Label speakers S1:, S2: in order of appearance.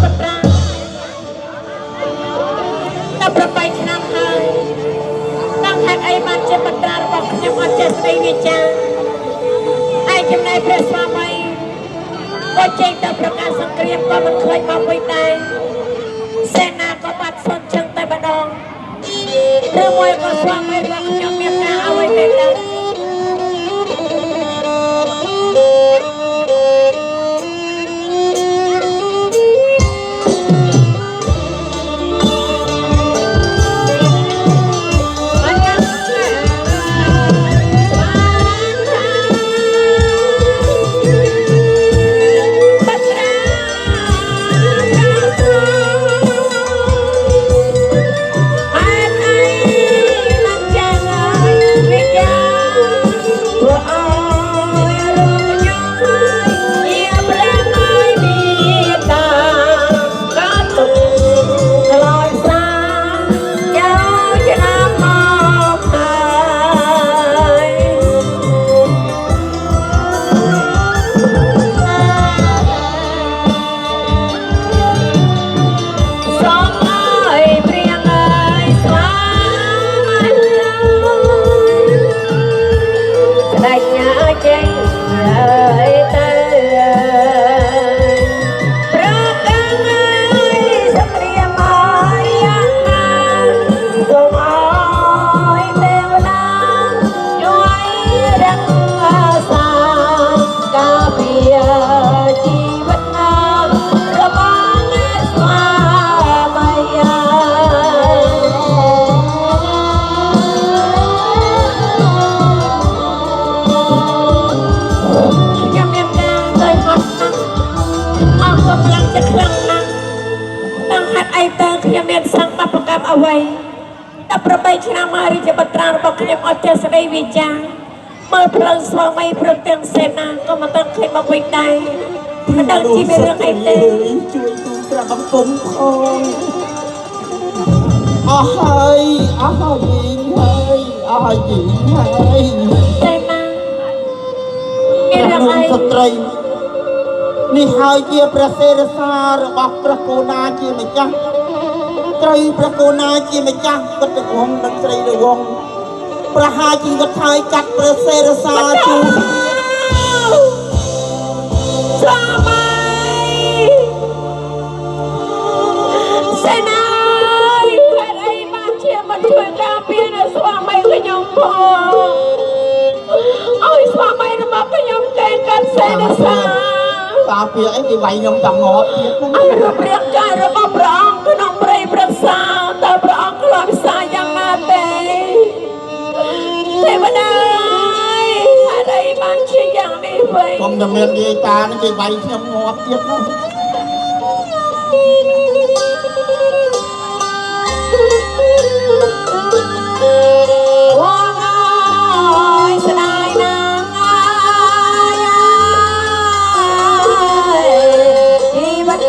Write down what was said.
S1: បត្រាដល់ប្របីឆ្នាំហើយដល់ហេតុអីបានជាបត្រារបស់ខ្ញុំអត់ចេះស្ដីវាចាឯចំណែកព្រះស្វាមីក៏ចេញទៅប្រកាសសង្គ្រាមក៏មិនឃើញមកវិញដែរសេនាក៏បាត់សុនជឹងតែម្ដងឬមួយក៏ស្វាមីរបស់ខ្ញុំមានការអ្វីទេដែរខ្ញុំមានសង្កត់ប្រកម្មអ្វីដល់ប្របីឆ្នាំមករាជបត្រារបស់ខ្ញុំអត់ចេះស្ដីវាចាមើលផ្លូវស្វាមីព្រឹកទាំងសេនាក៏មិនដឹងឃើញមកវិញដែរមិនដឹងជាមានរឿងអីទេជួយទូប្រាប់បង្គំផងអស់ហើយអស់ហើយហើយអស់ហើយហើយសេនាមានរឿងអីស្ត្រីនេះហើយជាព្រះសេរសារបស់ព្រះកូណាជាម្ចាស់ត្រូវព្រះកូណាជាម្ចាស់វត្តវង្សនិងស្រីរវង្សប្រហារជីវិតហើយកាត់ព្រះសេរសាជូស្វាមីសេនាហេតុអីបានជាមិនជួយការពារនៅស្វាមីខ្ញុំផងអើយស្វាមីរបស់ខ្ញុំកេងកាត់សេរសាការពារអីគេវាយខ្ញុំតាមងាប់ទៀតហ្នឹងអើរូបរាងកាយរបស់ព្រះអង្គក្នុងព្រៃព្រឹក្សាតើព្រះអង្គខ្លោចផ្សាយ៉ាងណាទេទេវតាហេតុអីបានជាយ៉ាងនេះវិញខ្ញុំតែមាននិយាយតានេះគេវាយខ្ញុំងាប់ទៀតហ្នឹងវងអើយស្ដាយណាស់ជីវិត